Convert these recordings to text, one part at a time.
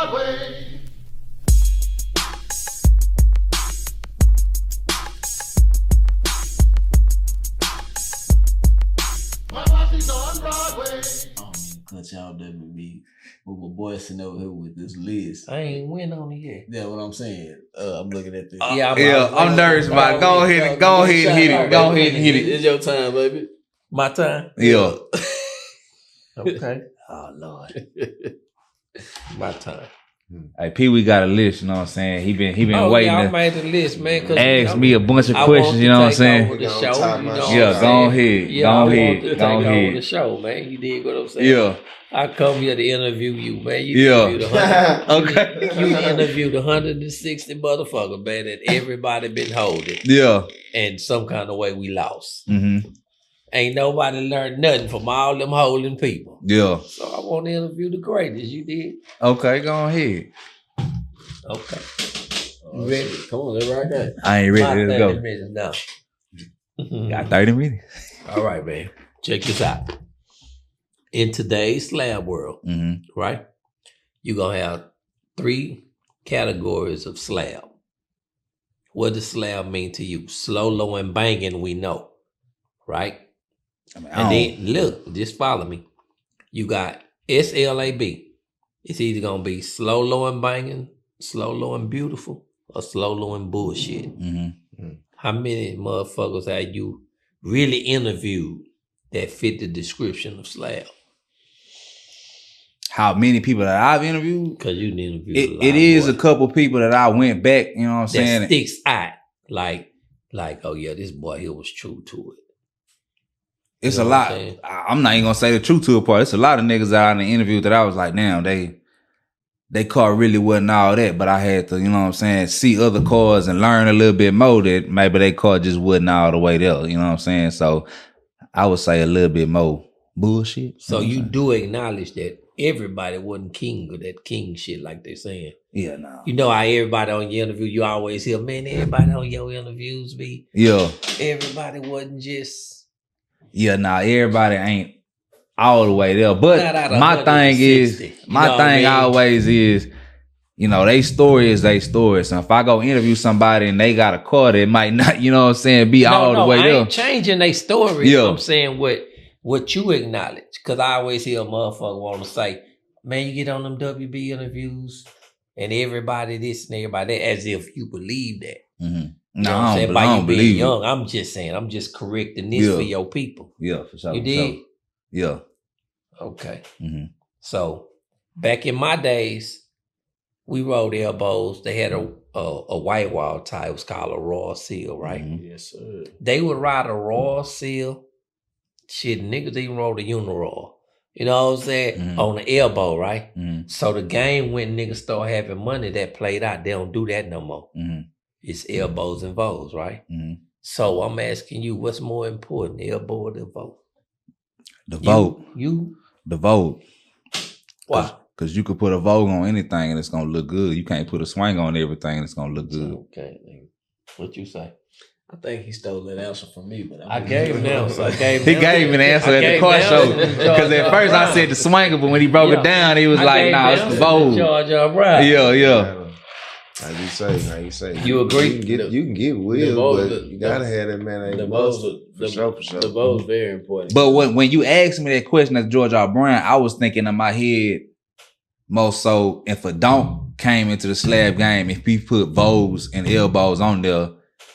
Broadway. My posse's on Broadway. Cut y'all WB. But my boy sitting over here with this list. I ain't win on it yet. Yeah, what I'm saying. I'm looking at this. I'm nervous about it. Go ahead and hit it. Go ahead and hit it. It's your time, baby. My time? Yeah. Okay. Oh, Lord. My time. Hey, Peewee got a list, you know what I'm saying? He been waiting I to made the list, man. ask me a bunch of questions, you know what I'm saying? The show, you know Yeah, go ahead. Yeah, Go I want ahead. to take Go over the ahead. show, man. You dig what I'm saying? Yeah. I come here to interview you, man. You Yeah. interview the Okay. you interviewed 160 motherfuckers, man, that everybody been holding. Yeah. And some kind of way we lost. Mm-hmm. Ain't nobody learned nothing from all them holding people. Yeah. So I want to interview the greatest. You did? Okay, go ahead. Okay. You ready? Come on, let's rock that. I ain't ready. Let's go. 30 minutes now. Got 30 minutes. All right, man. Check this out. In today's slab world, right, you're going to have 3 categories of slab. What does slab mean to you? Slow, low, and banging, we know, right? And then, look, just follow me. You got SLAB. It's either going to be slow, low, and banging, slow, low, and beautiful, or slow, low, and bullshit. How many motherfuckers have you really interviewed that fit the description of slab? How many people that I've interviewed? Because you interviewed a lot. It is a couple people that I went back, you know what I'm saying? That sticks out. Like, oh yeah, this boy here was true to it. It's You a know lot. what I'm saying? I'm not even gonna say the truth to it part. It's a lot of niggas out in the interview that I was like, damn, they car really wasn't all that, but I had to, you know what I'm saying, see other cars and learn a little bit more that maybe they car just wasn't all the way there, you know what I'm saying? So I would say a little bit more bullshit. So you do acknowledge that everybody wasn't king of that king shit like they saying. Yeah, no. You know how everybody on your interview, you always hear, man, everybody on your interviews be. Yeah. Everybody wasn't just. Yeah, nah, everybody ain't all the way there. But my thing 160, is, my thing I mean? always is, you know, they story is they story. So if I go interview somebody and they got a car, it might not, you know what I'm saying, be all the way I there. ain't changing their story. Yeah. I'm saying what you acknowledge. Because I always hear a motherfucker want to say, man, you get on them WB interviews and everybody this and everybody that, as if you believe that. Mm-hmm. You know what I'm saying? By you being young, I'm just saying, I'm just correcting this for your people. Yeah, for sure. You did? Sure. Yeah. Okay. Mm-hmm. So back in my days, we rode elbows. They had a white wall tie. It was called a raw seal, right? Mm-hmm. Yes, sir. They would ride a raw seal. Shit, niggas even rode a uniraw. You know what I'm saying? Mm-hmm. On the elbow, right? Mm-hmm. So the game when niggas start having money that played out, they don't do that no more. Mm-hmm. It's elbows and vogues, right? Mm-hmm. So I'm asking you, what's more important, the elbow or the vogue? The Vogue. The Vogue. Why? Because you could put a Vogue on anything and it's going to look good. You can't put a swing on everything and it's going to look good. Okay, nigga. What you say? I think he stole that answer from me, but I gave him the answer. He gave me the answer at the car show. Because at first I said the swinger, but when he broke it down, he was like, nah, it's the Vogue. George Brown. Yeah. How you say? You agree? You can get Will, but you gotta have that man. The Vogue's very important. But when you asked me that question as George R. Brown, I was thinking in my head more so if a donk came into the slab game, if he put Vogues and elbows on there,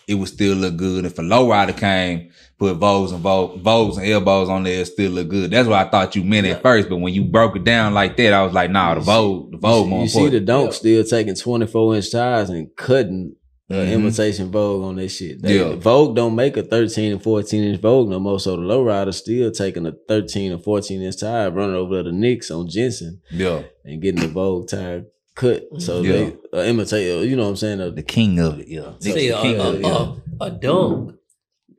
it would still look good. If a lowrider came, put Vogues and elbows on there, it still look good. That's what I thought you meant at first. But when you broke it down like that, I was like, nah, the Vogue more important. You see the donk still taking 24-inch tires and cutting imitation Vogue on that shit. Vogue don't make a 13 and 14-inch Vogue no more. So the lowrider still taking a 13 and 14-inch tire, running over the Knicks on Jensen. Yeah. And getting the Vogue tire cut. So they imitate, you know what I'm saying? The king of it, yeah. See, a dunk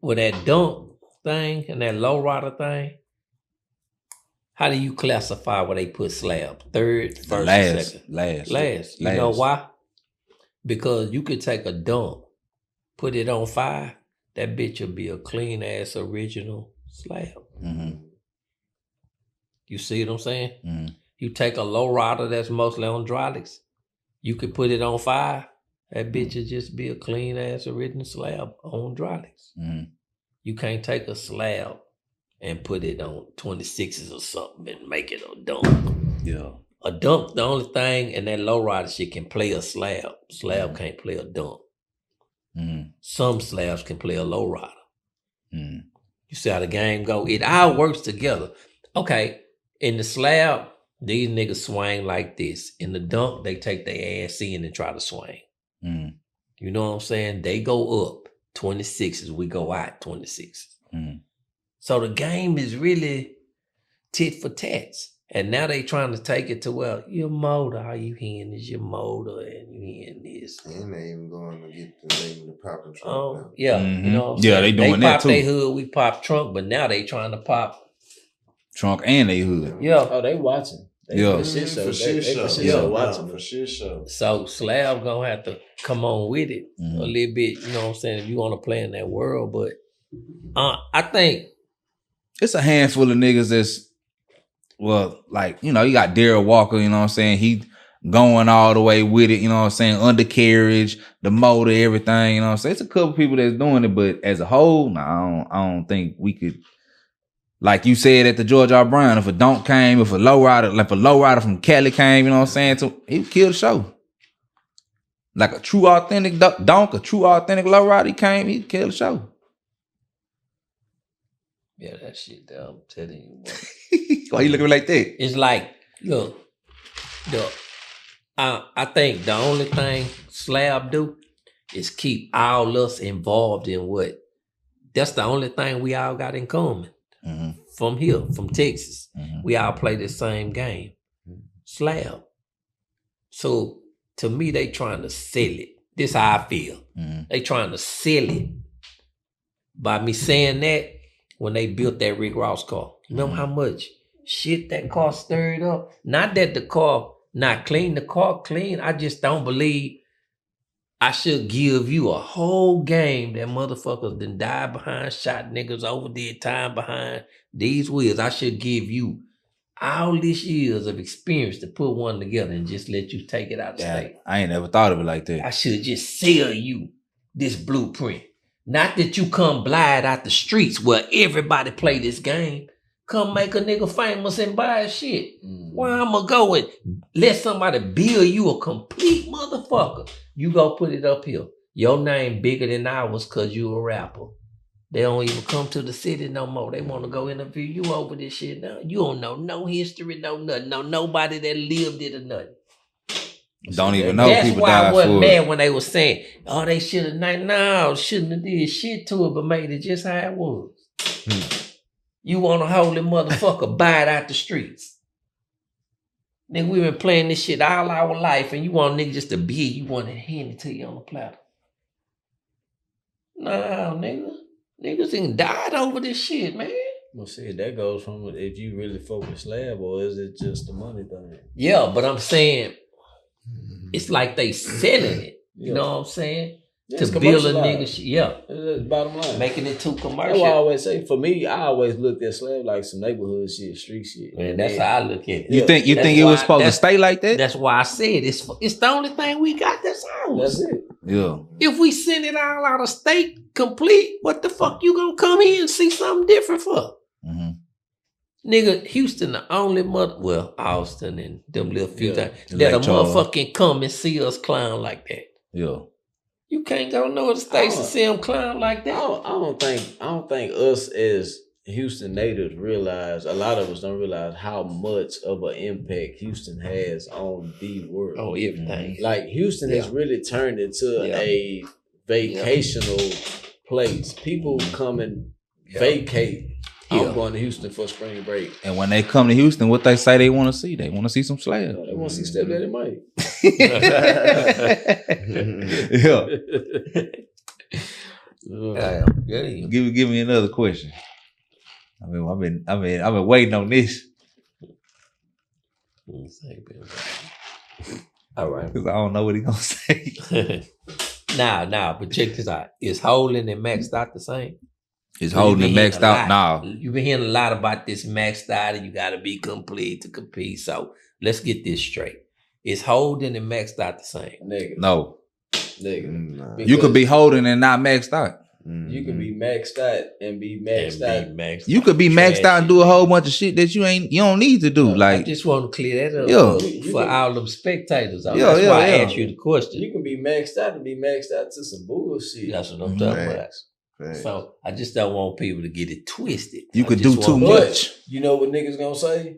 with that dunk thing and that low rider thing, how do you classify where they put slab? Third, first, second? Last. You know why? Because you could take a dunk, put it on 5, that bitch will be a clean ass original slab. Mm-hmm. You see what I'm saying? Mm-hmm. You take a low rider that's mostly on hydraulics, You could put it on fire. That bitch would just be a clean ass original slab on hydraulics. You can't take a slab and put it on 26s or something and make it a dunk. Yeah. A dunk, the only thing, and that low rider shit can play a slab. Slab can't play a dunk. Some slabs can play a low rider. You see how the game go? It all works together. Okay, in the slab, these niggas swing like this. In the dunk, they take their ass in and try to swing. You know what I'm saying? They go up 26s, we go out 26s. So the game is really tit for tats. And now they trying to take it to, well, your motor, how you hearing is your motor and you hearing this. And they even going to get the popping trunk. Oh, yeah. You know what I'm Yeah, saying? they doing that too. They pop their hood, we pop trunk, but now they trying to pop trunk and they hood. Yeah. Oh, they watching. Yeah. For shit show. For shit show. Yeah, watching. For shit show. So Slab gonna have to come on with it a little bit, you know what I'm saying, if you want to play in that world. But I think it's a handful of niggas that's, well, like, you know, you got Darryl Walker, you know what I'm saying? He going all the way with it, you know what I'm saying? Undercarriage, the motor, everything, you know what I'm saying? It's a couple people that's doing it, but as a whole, nah, I don't think we could. Like you said at the George R. Brown, if a donk came, if a lowrider from Cali came, you know what I'm saying? He would kill the show. Like a true authentic donk, a true authentic lowrider, he came, he'd kill the show. yeah, that shit there, I'm telling you what. Why you looking like that? It's like, look, I think the only thing Slab do is keep all us involved in what. That's the only thing we all got in common. From here, from Texas. We all play the same game. Slab. So to me, they trying to sell it. This how I feel. They trying to sell it. By me saying that, when they built that Rick Ross car, remember how much shit that car stirred up? Not that the car not clean, the car clean. I just don't believe I should give you a whole game that motherfuckers done died behind, shot niggas, overdid time behind these wheels. I should give you all these years of experience to put one together and just let you take it out of state. I ain't never thought of it like that. I should just sell you this blueprint. Not that you come blind out the streets where everybody play this game. Come make a nigga famous and buy shit. Why I'ma go and let somebody build you a complete motherfucker? You go put it up here. Your name bigger than ours cause you a rapper. They don't even come to the city no more. They want to go interview you over this shit now. You don't know no history, no nothing. No nobody that lived it or nothing. Don't even know That's people why I died wasn't for mad it. when they were saying, oh, they should have no, shouldn't have did shit to it, but made it just how it was. You want a holy motherfucker, buy it out the streets. Nigga, we been playing this shit all our life, and you want nigga just to be, you want to hand it to you on the platter. No, nigga. Niggas ain't died over this shit, man. Well, see, that goes from if you really focus Slab, or is it just the money thing? Yeah, but I'm saying, it's like they selling it. You know what I'm saying? Yeah, to build a nigga shit. Yeah. It's bottom line. Making it too That's commercial. why I always say, for me, I always looked at Slab like some neighborhood shit, street shit. Man, that's how I look at it. You think it was supposed to stay like that? That's why I said it's the only thing we got that's ours. That's it. Yeah. If we send it all out of state complete, what the fuck you gonna come here and see something different for? Nigga, Houston the only Austin and them little few times that a motherfucking come and see us clown like that. Yeah. You can't go no other states and see them clown like that. I don't think us as Houston natives realize, a lot of us don't realize how much of an impact Houston has on the world. Oh, everything. Like Houston has really turned into a vacational place. People come and vacate. I'm going to Houston for spring break. And when they come to Houston, what they say they want to see? They want to see some Slab. They want to see Stepdaddy Mike. Yeah. Give me another question. I mean, I've been waiting on this. All right. Because I don't know what he gonna say. Nah, but check this out. Is holding and maxed out the same? Is holding and maxed out? Nah. You've been hearing a lot about this maxed out and you gotta be complete to compete. So let's get this straight. Is holding and maxed out the same? Nigga. No. Nigga. Nah. You could be holding and not maxed out. You could be maxed out and be maxed out. You could be maxed out and do a whole bunch of shit that you don't need to do. I Like, just want to clear that up You for can- all them spectators. That's Yeah, why I yeah. asked you the question. You can be maxed out and be maxed out to some bullshit. That's what I'm talking about. Facts. So I just don't want people to get it twisted. You I could just do too want- much. But you know what niggas gonna say?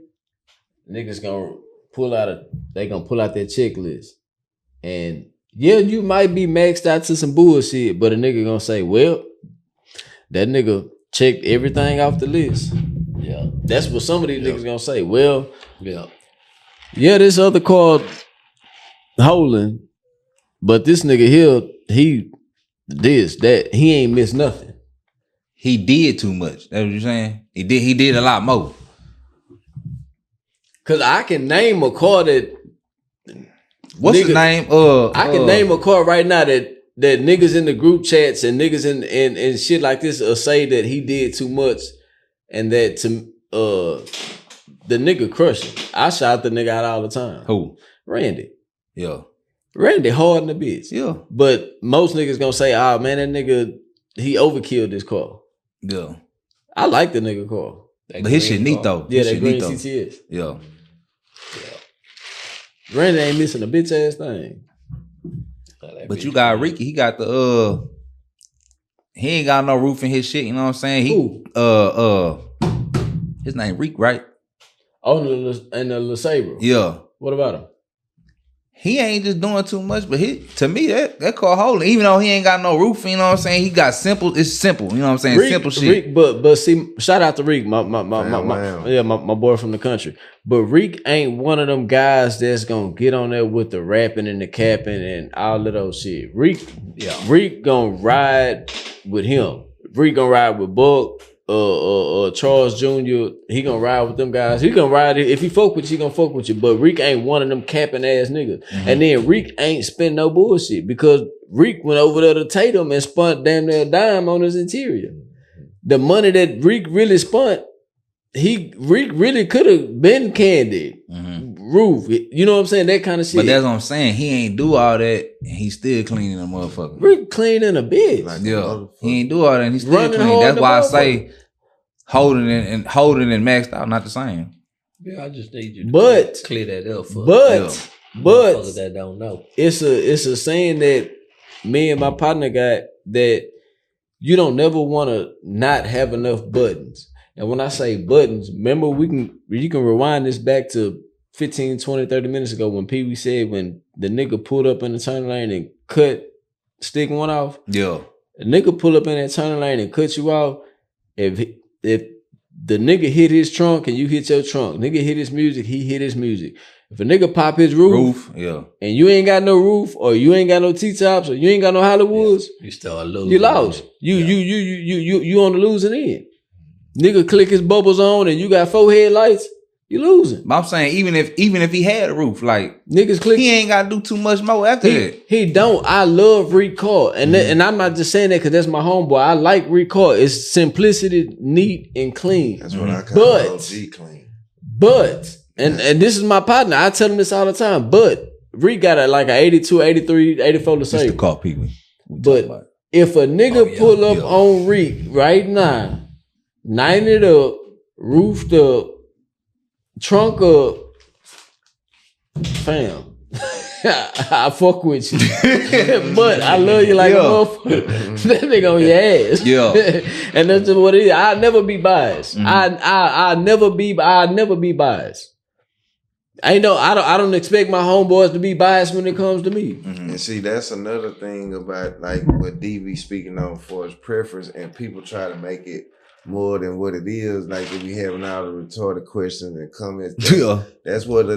Niggas gonna pull out their checklist. And yeah, you might be maxed out to some bullshit, but a nigga gonna say, well, that nigga checked everything off the list. Yeah, That's what some of these niggas gonna say. Well, yeah. this other car holding, but this nigga here, he ain't missed nothing. He did too much. That's what you're saying? He did a lot more. Cause I can name a car that What's Nigga, the name? I can name a car right now that niggas in the group chats and niggas in shit like this say that he did too much and that the nigga crushing. I shout the nigga out all the time. Who? Randy. Yeah. Randy hard in the bitch. Yeah. But most niggas gonna say, oh man, that nigga, he overkilled this car. Yeah. I like the nigga car. But his shit neat though. Yeah, His that shit green neat, though. CTS. Yeah. Randy ain't missing a bitch ass thing. But you got Ricky, he got the he ain't got no roof in his shit, you know what I'm saying? He his name Reek, right? Oh, and the LeSabre. Yeah. What about him? He ain't just doing too much, but to me, that car holding, even though he ain't got no roof, you know what I'm saying? He got it's simple, you know what I'm saying? Simple shit. Reek, but see, shout out to Reek, my boy from the country. But Reek ain't one of them guys that's gonna get on there with the rapping and the capping and all of those shit. Reek gonna ride with him. Reek gonna ride with Buck, Charles Jr. He gonna ride with them guys. He gonna ride it. If he fuck with you, he gonna fuck with you. But Reek ain't one of them capping ass niggas. Mm-hmm. And then Reek ain't spend no bullshit because Reek went over there to Tatum and spent damn near a dime on his interior. The money that Reek really spent, Reek really could have been candy, roof. You know what I'm saying? That kind of shit. But that's what I'm saying. He ain't do all that. And he still cleaning a motherfucker. Reek cleaning a bitch. Like He ain't do all that. And he still Running clean. hard That's the why I motherfucker. say holding and maxed out not the same. Yeah, I just need you to But- clear that up for But motherfuckers that don't know. it's a saying that me and my partner got that you don't never want to not have enough buttons. And when I say buttons, remember you can rewind this back to 15, 20, 30 minutes ago when Peewee said when the nigga pulled up in the turn lane and cut stick one off. Yeah. A nigga pull up in that turn lane and cut you off. If the nigga hit his trunk and you hit your trunk, nigga hit his music, he hit his music. If a nigga pop his roof, Yeah. and you ain't got no roof, or you ain't got no T-tops, or you ain't got no Hollywoods, You start losing. you lost. You on the losing end. Nigga click his bubbles on and you got 4 headlights, you losing. But I'm saying even if he had a roof, like Niggas click. he ain't gotta do too much more after that. He don't. I love Reek Car. And I'm not just saying that because that's my homeboy. I like Reek Car. It's simplicity, neat, and clean. That's what I call But- OG clean. But, and this is my partner. I tell him this all the time. But Reek got a 82, 83, 84 Just to LeSabre. call Peewee. But if a nigga pull up on Reek right now, 90'd up, roofed up, trunk up, fam, I fuck with you. But I love you like a motherfucker. That nigga on your ass. Yeah. And that's just what it is. I'll never be biased. I'll never be biased. I don't expect my homeboys to be biased when it comes to me. And see, that's another thing about like what DV speaking on for his preference, and people try to make it more than what it is. Like if we having all the retarded questions and comments, that's what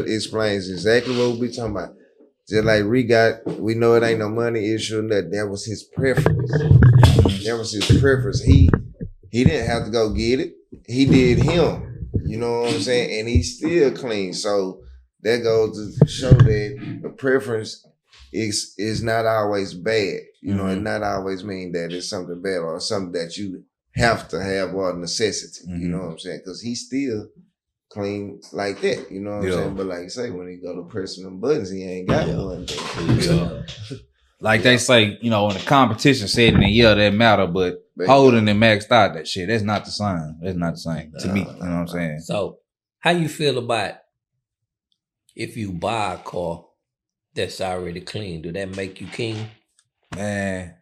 explains exactly what we talking about. Just like we know it ain't no money issue, and that was his preference. That was his preference. He didn't have to go get it. He did him. You know what I'm saying? And he's still clean. So that goes to show that the preference is not always bad. You know, it not always mean that it's something bad or something that you have to have or a necessity. You know what I'm saying? Because he still clean like that. You know what I'm saying? But like I say, when he go to pressing them buttons, he ain't got one. Like they say, you know, in the competition setting, that matter, but holding and maxed out that shit, that's not the same. That's not the same to me. You know what I'm saying? So, how you feel about if you buy a car that's already clean? Do that make you king? Man.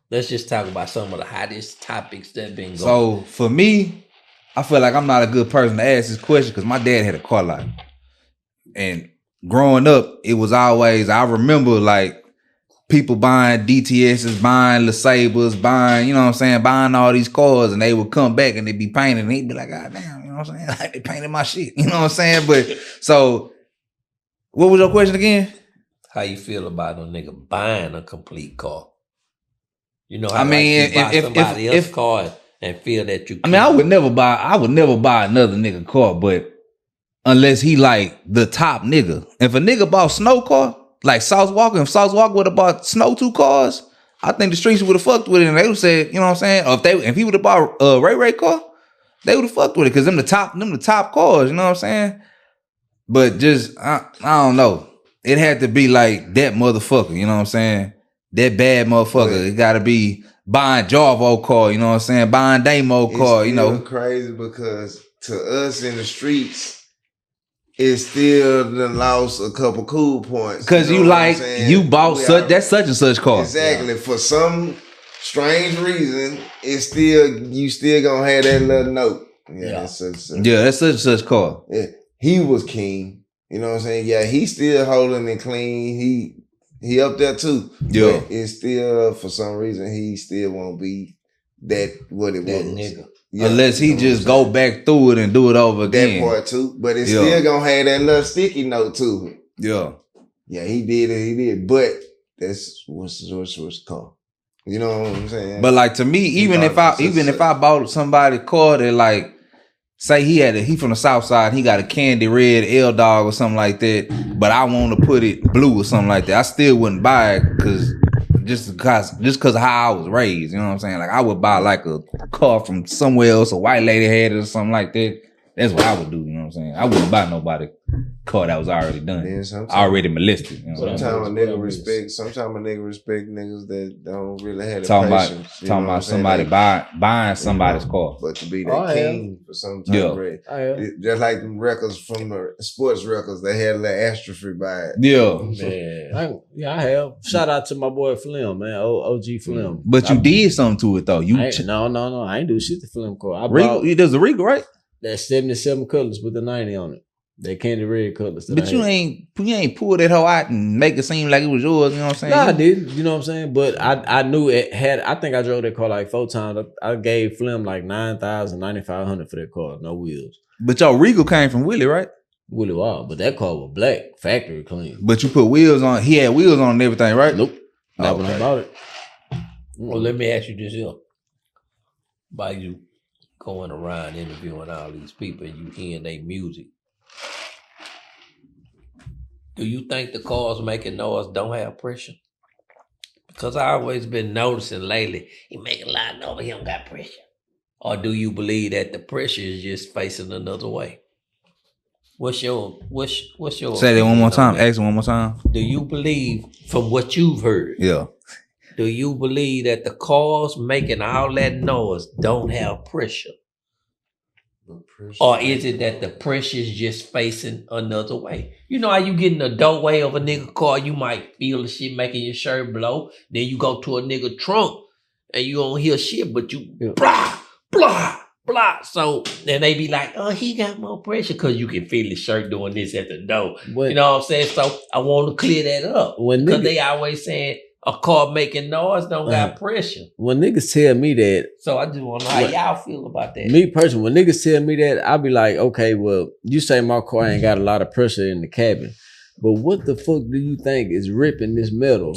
Let's just talk about some of the hottest topics that been going. So, for me, I feel like I'm not a good person to ask this question because my dad had a car lot. And growing up, it was always, I remember like, people buying DTSs, buying LeSabres, buying, you know what I'm saying, buying all these cars, and they would come back and they'd be painted, and they'd be like, God damn, you know what I'm saying? Like, they painted my shit, you know what I'm saying? But, so, what was your question again? How you feel about a nigga buying a complete car? You know how I mean, like you buy somebody else's car and feel that you. I mean, I would never buy another nigga car, but unless he like the top nigga. If a nigga bought Snow car, like Sauce Walker, if Sauce Walker would have bought Snow 2 cars, I think the streets would have fucked with it, and they would have said, you know what I'm saying? Or if he would have bought a Ray car, they would have fucked with it because them the top cars, you know what I'm saying? But just I don't know. It had to be like that motherfucker, you know what I'm saying? That bad motherfucker. It gotta be buying Jarvo car, you know what I'm saying? Buying Damo car, you know. It's crazy because to us in the streets, it still done lost a couple cool points. Cause you like you bought that's such and such car. Exactly. For some strange reason, it's still you still gonna have that little note. That's such and such car. Yeah. He was king. You know what I'm saying? Yeah, he's still holding it clean. He up there too. Yeah. But it's still for some reason he still won't be that what it was. Nigga. Yeah, unless he just go back through it and do it over again. That part too. But it's still gonna have that little sticky note to it. Yeah. Yeah, he did. But that's what's called. You know what I'm saying? But like to me, even if I bought somebody car that like say he from the south side, he got a candy red L dog or something like that, but I want to put it blue or something like that, I still wouldn't buy it because of how I was raised, you know what I'm saying? Like I would buy like a car from somewhere else, a white lady had it or something like that. That's what I would do, you know what I'm saying? I wouldn't buy nobody car that was already done, already molested. You know sometimes a nigga respect niggas that don't really have the patience. Talking about somebody buying somebody's car. But to be that king for some time just like them records from the sports records, they had a little astrophy by it. Yeah. Man. I have. Shout out to my boy Flim, man. OG Flim. But you did something to it though. No. I ain't do shit to Flim car. There's a Regal, right? That's 77 colors with the 90 on it. That candy red colors. But you ain't pull that hoe out and make it seem like it was yours, you know what I'm saying? No, I didn't. You know what I'm saying? But I knew it had, I think I drove that car like 4 times. I gave Flim like $9,000, $9,500 for that car, no wheels. But your Regal came from Willie, right? Willie Wild, but that car was black, factory clean. But you put wheels on, he had wheels on and everything, right? Nope. Not when I bought it. Well, let me ask you this here. By you going around interviewing all these people and you hearing their music, do you think the cars making noise don't have pressure? Because I always been noticing lately, he making a lot of noise, he don't got pressure. Or do you believe that the pressure is just facing another way? What's your say that one more time. Ask it one more time. Do you believe from what you've heard? Yeah. Do you believe that the cars making all that noise don't have pressure? Or is it that the pressure is just facing another way? You know how you get in the doorway of a nigga car, you might feel the shit making your shirt blow. Then you go to a nigga trunk and you don't hear shit, but you blah, blah, blah. So then they be like, oh, he got more pressure because you can feel his shirt doing this at the door. You know what I'm saying? So I want to clear that up. Because they always saying, a car making noise don't got pressure. When niggas tell me that. So I just want to know how y'all feel about that. Me personally, when niggas tell me that, I be like, okay, well, you say my car ain't got a lot of pressure in the cabin. But what the fuck do you think is ripping this metal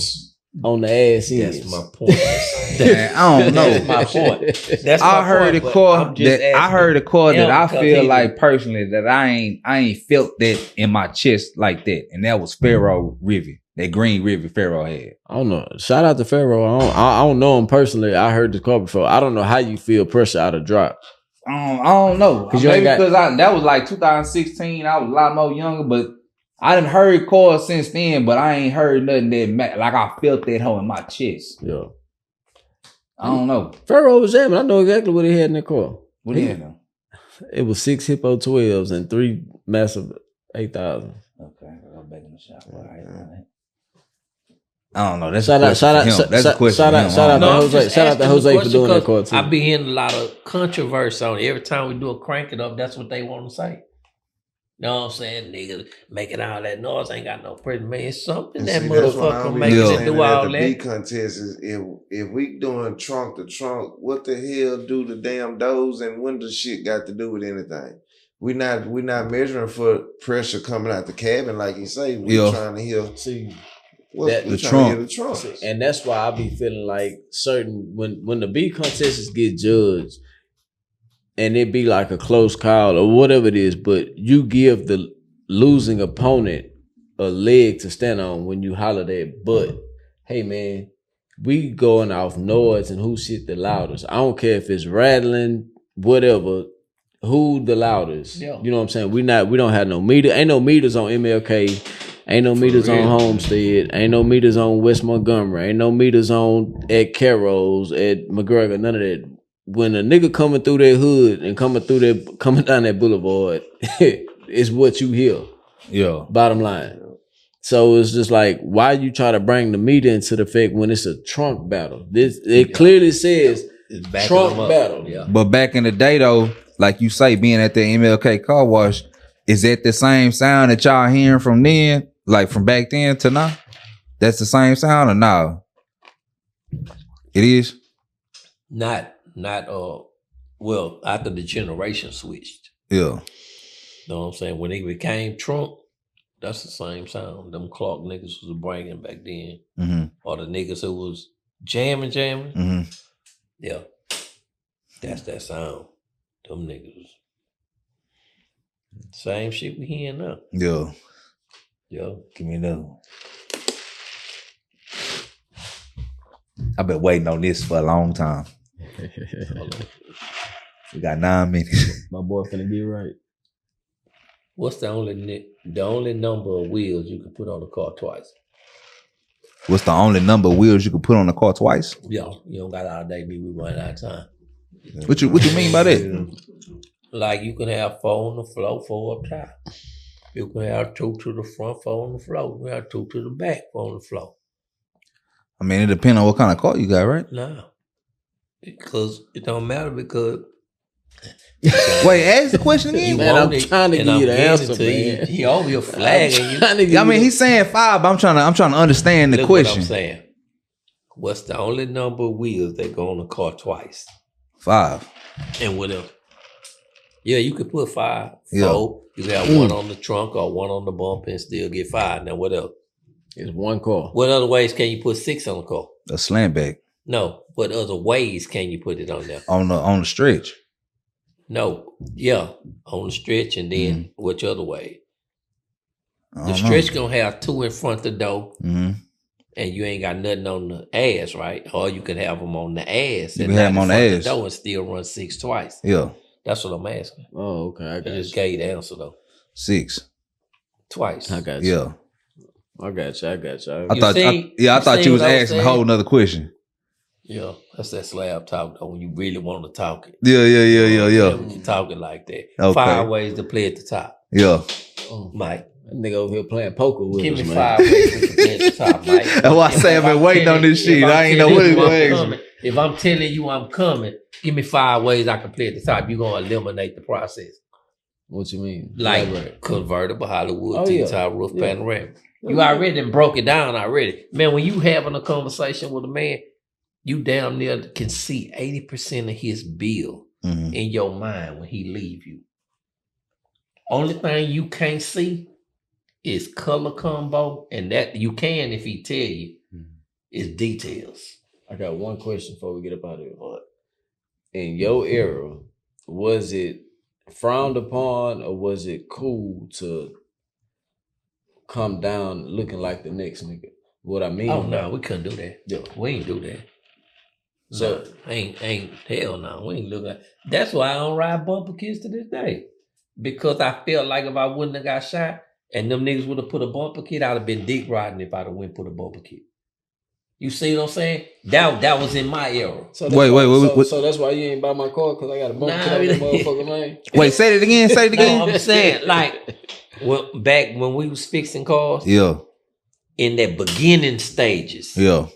on the ass end? That's my point. I don't know. That's my point. That's my I heard point, I heard a car that I feel like personally that I ain't felt that in my chest like that. And that was Pharaoh Rivi. That green Rivi Pharaoh had. I don't know. Shout out to Pharaoh. I don't know him personally. I heard the car before. I don't know how you feel pressure out of drop. I don't know. That was like 2016. I was a lot more younger, but I done heard cars since then, but I ain't heard nothing that like I felt that hoe in my chest. Yeah. I don't know. Pharaoh was jamming. I know exactly what he had in the car. What he had though? It was 6 Hippo 12s and 3 massive 8,000. Okay, I'll go back in the shop. All right. I don't know. That's shout out to Jose. Shout out to Jose for doing that car too. I be hearing a lot of controversy on it. Every time we do a crank it up, that's what they want to say. You know what I'm saying? Niggas making all that noise ain't got no pretty man. It's something that motherfucker makes it do all that. The B contest is if we doing trunk to trunk, what the hell do the damn doors and window shit got to do with anything? We not measuring for pressure coming out the cabin like you say. We trying to hear. See. The trunk. And that's why I be feeling like certain when the B contests get judged and it be like a close call or whatever it is, but you give the losing opponent a leg to stand on when you holler that. But hey man, we going off noise and who shit the loudest. I don't care if it's rattling, whatever. Who the loudest? Yeah. You know what I'm saying? We don't have no meter. Ain't no meters on MLK. Ain't no meters on Homestead. Ain't no meters on West Montgomery. Ain't no meters on at Carroll's, at McGregor. None of that. When a nigga coming through that hood and coming down that boulevard, it's what you hear. Yeah. Bottom line. So it's just like, why you try to bring the meter into the fact when it's a trunk battle? It clearly says trunk battle. Yeah. But back in the day though, like you say, being at the MLK car wash, is that the same sound that y'all hearing from then? Like from back then to now? That's the same sound or no? It is? Not well, after the generation switched. Yeah. You know what I'm saying? When it became trunk, that's the same sound. Them Clark niggas was bringing back then. Mm-hmm. Or the niggas who was jamming. Mm-hmm. Yeah. That's that sound. Them niggas. Same shit we hearing now. Yeah. Yo, give me another one. I've been waiting on this for a long time. We got 9 minutes. My boy finna get right. What's the only number of wheels you can put on a car twice? What's the only number of wheels you can put on a car twice? Yeah, you don't got all day, we running out of time. What you mean by that? Like you can have 4 on the floor, 4 up top. You can have 2 to the front, 4 on the floor. You can have 2 to the back, 4 on the floor. I mean, it depends on what kind of car you got, right? No. Because it don't matter because... Wait, ask the question again. Man, I'm trying to give you the answer, man. He over your flag. He's saying 5, but I'm trying to understand the question. What I'm saying. What's the only number of wheels that go on a car twice? 5. And what else? Yeah, you could put 5. 4. You can have 1 on the trunk or 1 on the bumper and still get 5. Now, what else? It's 1 car. What other ways can you put 6 on the car? A slam bag. No. What other ways can you put it on there? On the stretch. No. Yeah. On the stretch and then which other way? The stretch gonna have 2 in front of the door. Mm-hmm. And you ain't got nothing on the ass, right? Or you can have them on the ass. You can have them on the ass. And still run 6 twice. Yeah. That's what I'm asking. Oh, okay. I just gave you the answer though. 6. Twice. I got you. Yeah. I got you. I thought you was asking a whole nother question. Yeah, that's that slab talk though, when you really want to talk it. Yeah. When you talking like that. Okay. 5 ways to play at the top. Yeah. Mike. That nigga over here playing poker with Give us, me man. 5 ways to play at the top, Mike. That's why I say I've been waiting on this shit. I ain't know what it was. If I'm telling you I'm coming, give me 5 ways I can play at the top. You're going to eliminate the process. What you mean? Like convertible Hollywood, T-top roof, panoramic. You already done broke it down already. Man, when you having a conversation with a man, you damn near can see 80% of his bill in your mind when he leave you. Only thing you can't see is color combo, and that you can if he tell you, is details. I got one question before we get up out of here. In your era, was it frowned upon or was it cool to come down looking like the next nigga? What I mean? Oh no, we couldn't do that. Yeah. We ain't do that. So ain't hell no. We ain't looking at. That's why I don't ride bumper kits to this day. Because I felt like if I wouldn't have got shot and them niggas would have put a bumper kit, I'd have been dick riding if I'd have went and put a bumper kit. You see what I'm saying? That was in my era. So wait. So that's why you ain't buy my car, because I got a bumper kit on the motherfucking lane. Wait, say it again. Say it again. No, I'm saying, like, back when we was fixing cars, Yeah. in the beginning stages, Yeah.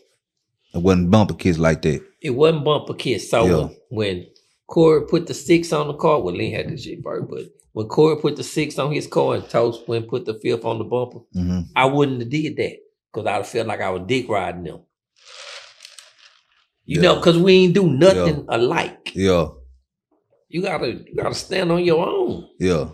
It wasn't bumper kits like that. it wasn't bumper kits. So Yeah. when Corey put the 6 on the car, well, Lynn had this shit first, but when Corey put the 6 on his car and Toast went and put the 5th on the bumper, I wouldn't have did that, because I would have felt like I was dick riding them. You know, because we ain't do nothing alike. Yeah. You gotta stand on your own. Yeah.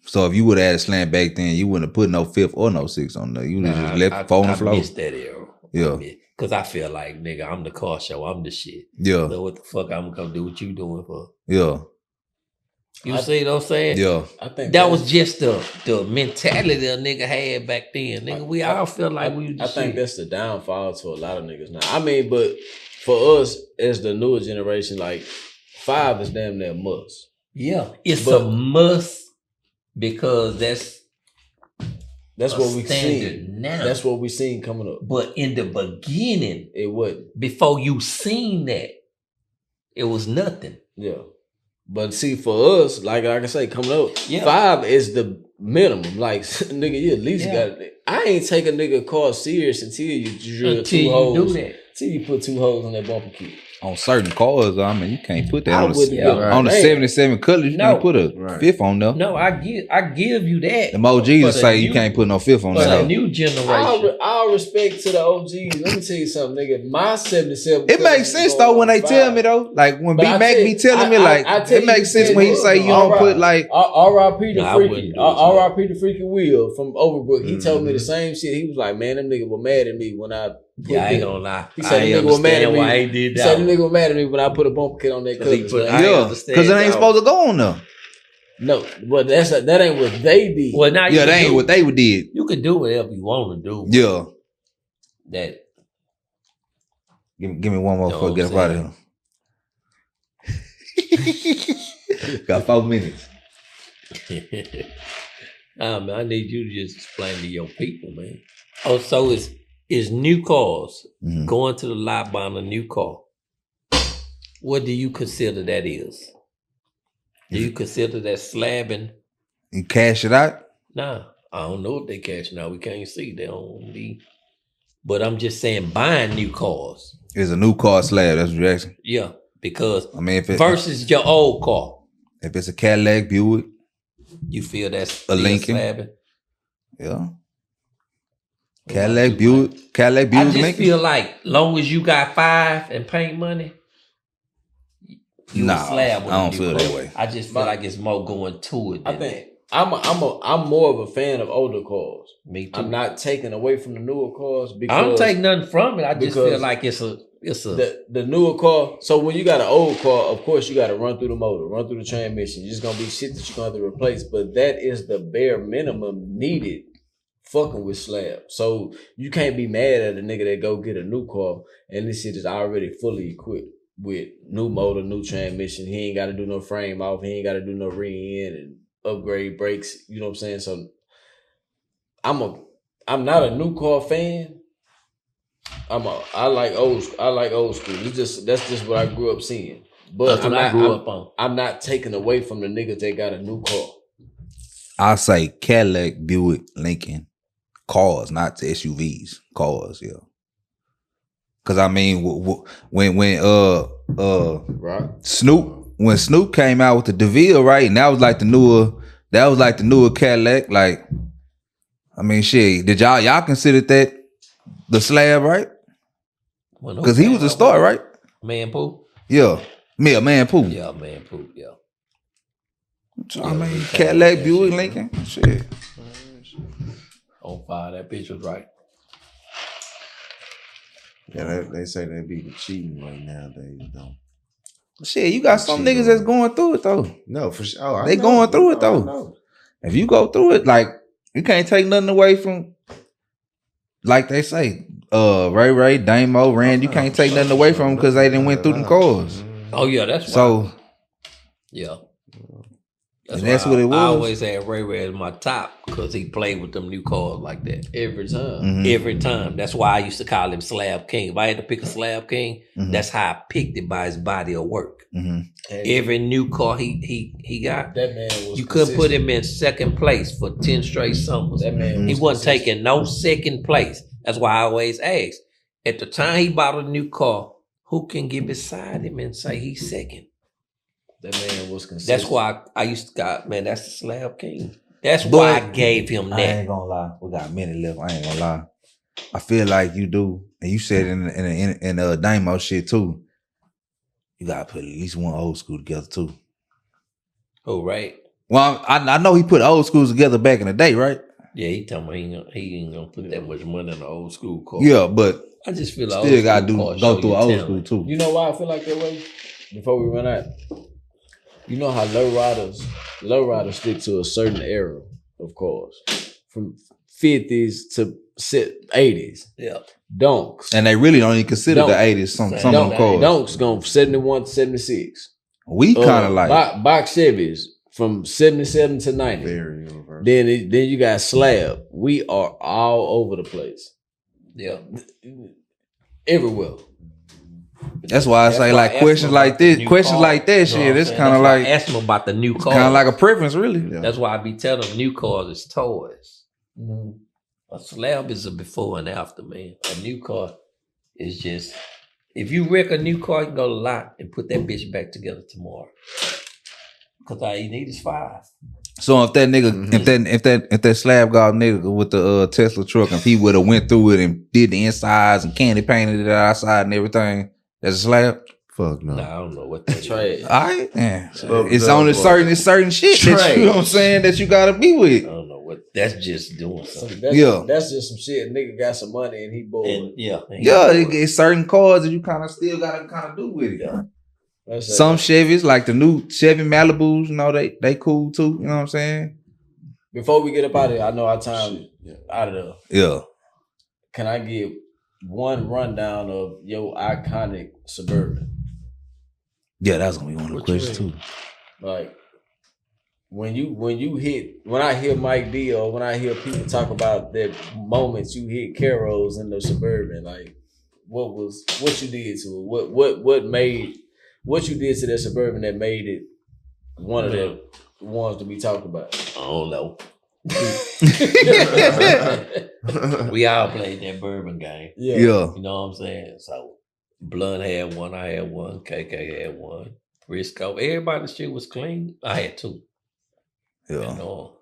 So if you would have had a slam back then, you wouldn't have put no 5th or no 6 on there. You would have just left 4 on the floor. I missed that era. Yeah. Because I feel like, nigga, I'm the car show. I'm the shit. Yeah. So what the fuck I'm gonna come do what you doing for? Yeah. You see what I'm saying? Yeah. I think that was just the mentality a nigga had back then. Nigga, we all feel like we was the I think shit. that's the downfall to a lot of niggas now. I mean, but for us as the newer generation, like 5 is damn near must. Yeah, it's a must, because that's what we standard seen now. That's what we seen coming up. But in the beginning, it wasn't. Before you seen that, it was nothing. Yeah. But see, for us, like I say, coming up, 5 is the minimum. Like, nigga, you at least got it. I ain't take a nigga car serious until you drill 2 holes. Till you put 2 holes on that bumper kit. On certain cars, I mean, you can't put that on the 77 Cutlass. You can't put a 5th on there. No, I give you that. The OGs say you can't put no 5th on there. For the new generation. All respect to the OGs. Let me tell you something, nigga. My 77. It makes sense though when they tell me though. Like when B-Mac be telling me, like, it makes sense when he say you don't put like R.I.P. the freaking Will from Overbrook. He told me the same shit. He was like, man, them niggas were mad at me when I. I ain't gonna lie. He said the nigga was mad at me. He said the nigga was mad at me when I put a bumper kit on that Cutlass. Yeah, because it ain't supposed to go on there. No, but that ain't what they did. Well, now that ain't what they did. You can do whatever you want to do. Yeah. That. Give me one more before I get up out of here. Got 4 minutes. Man, I need you to just explain to your people, man. Oh, so it's new cars going to the lot buying a new car. What do you consider that is? Do you consider that slabbing? You cash it out? Nah, I don't know if they cashing out. We can't see. They don't be. But I'm just saying, buying new cars. It's a new car slab. That's what you're asking. Yeah, because I mean, if versus your old car. If it's a Cadillac, Buick, you feel that's a Lincoln. Slabbing? Yeah. Cadillac, Buick, I just Lincoln. feel like long as you got 5 and paint money, you slab. I don't feel that way. I just feel like it's more going to it. I think I'm more of a fan of older cars. Me too. I'm not taking away from the newer cars because I don't take nothing from it. I just feel like it's a the newer car. So when you got an old car, of course you got to run through the motor, run through the transmission. You're just gonna be shit that you're gonna have to replace. But that is the bare minimum needed. Fucking with slab. So you can't be mad at a nigga that go get a new car and this shit is already fully equipped with new motor, new transmission. He ain't got to do no frame off. He ain't got to do no re-in and upgrade brakes. You know what I'm saying? So I'm not a new car fan. I like old school. That's just what I grew up seeing. But I'm not taking away from the niggas that got a new car. I say Cadillac, Buick, Lincoln. Cars, not SUVs. Cars, yeah. Cause I mean, when right. Snoop came out with the DeVille, right, and that was like the newer Cadillac. Like, I mean, shit. Did y'all consider that the slab, right? Cause he was a star, right? Man Pooh. Yeah, Man Pooh. Yeah, Man Pooh. Yeah. So, I mean, Cadillac, Buick, Lincoln, shit. On fire, that bitch was right. Yeah, they say they be cheating right nowadays, though. Shit, you got some niggas that's going through it though. No, for sure. They going through it though. If you go through it, like, you can't take nothing away from, like they say, Ray Ray, Damo, Rand, you can't take nothing away from them because they didn't went through them cars. Oh yeah, that's So why. Yeah. That's what it was. I always had Ray Ray as my top because he played with them new cars like that every time. Mm-hmm. Every time. That's why I used to call him Slab King. If I had to pick a Slab King, that's how I picked it, by his body of work. Every new car he got, that man was you couldn't put him in second place for 10 straight summers. That man he was wasn't consistent. taking no second place. That's why I always ask. At the time he bought a new car, who can get beside him and say he's second? That man was consistent. That's why I used to go, man, that's the Slab King. That's why I gave him that. I ain't gonna lie. We got a minute left. I ain't gonna lie. I feel like you do, and you said in Damo shit too. You gotta put at least one old school together too. Oh, right. Well, I know he put old schools together back in the day, right? Yeah, he told me he ain't gonna put that much money in an old school car. Yeah, but I just feel like still gotta go through old school too. You know why I feel like that way? Before we run out, you know how low riders stick to a certain era, of course, from 50s to 80s. Yeah. Donks. And they really don't even consider the 80s some of them cars. Donks going from 71 to 76. We kind of like box Chevys from 77 to 90. Very universal. Then you got slab. We are all over the place. Yeah. Everywhere. That's why I say like questions like this, shit. It's kind of like ask them about the new car. kind of like a preference, really. Yeah. That's why I be telling them new cars is toys. A slab is a before and after, man. A new car is just, if you wreck a new car, you can go to the lot and put that bitch back together tomorrow. Cause all you need is 5. So if that nigga, if that slab god nigga with the Tesla truck, if he would have went through it and did the insides and candy painted it outside and everything, that's a slab. Fuck no. Nah, I don't know what that Trade. is. All right, yeah. Slab It's dog, only boy. certain shit that you know what I'm saying that you gotta be I with. don't know what, that's just doing something. That's just some shit. Nigga got some money and he bored. And Yeah, it's certain cars that you kind of still gotta kind of do with it. Yeah. That's Some Chevys, like the new Chevy Malibus, you know, they cool too. You know what I'm saying? Before we get up out of here, I know our time out of there. Yeah. Can I get one rundown of your iconic Suburban? Yeah, that's gonna be one of the What you questions too. Like when I hear Mike D or when I hear people talk about that moments you hit Carols in the Suburban, like what you did to it? What you did to that Suburban that made it one of the ones to be talked about? I don't know. We all played that bourbon game. Yeah. You know what I'm saying? So Blunt had one, I had one, KK had one, Briscoe. Everybody's shit was clean. I had 2. Yeah. You know,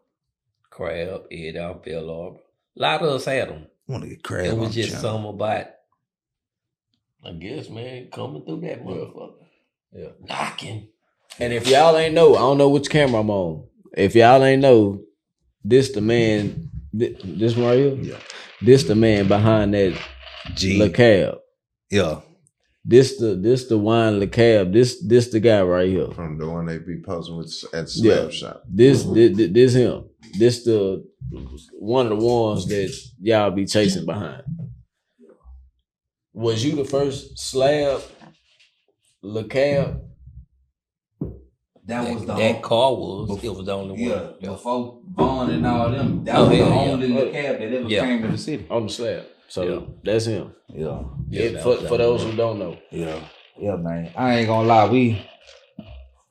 Crab, Ed out, Bell Arbor. A lot of us had them. I want to get crab. It was on just the channel. something about, I guess, man, coming through that motherfucker. Yeah. Knocking. And if y'all ain't know, I don't know which camera I'm on. If y'all ain't know, this the man, this one right here? Yeah. This the man behind that Le Cab. Yeah. This the wine Le Cab. This the guy right here. From the one they be posting with at the slab shop. This him. This the one of the ones that y'all be chasing behind. Was you the first slab Le Cab? That car was, it was the only one. Yeah, before Vaughn and all them, that Oh, was yeah, the yeah. only little cab that ever came to the city. On the slab. So Yeah. that's him. Yeah. Yeah, for those who don't know. Yeah. Yeah, man. I ain't gonna lie,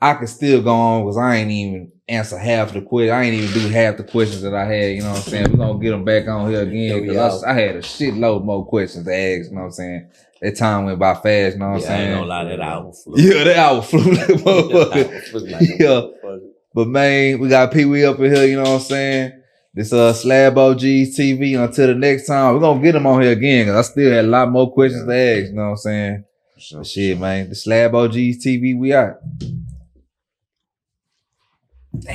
I could still go on because I ain't even answer half the questions. I ain't even do half the questions that I had, you know what I'm saying? We're gonna get them back on here again because I had a shitload more questions to ask, you know what I'm saying? That time went by fast, you know what I'm I saying? ain't gonna lie, that hour flew. Yeah, that hour flew like a motherfucker. Yeah. But man, we got Peewee up in here, you know what I'm saying? This SlabOgsTv. Until the next time, we're gonna get him on here again because I still had a lot more questions to ask, you know what I'm saying? But shit, man. The SlabOgsTv, we out. Damn.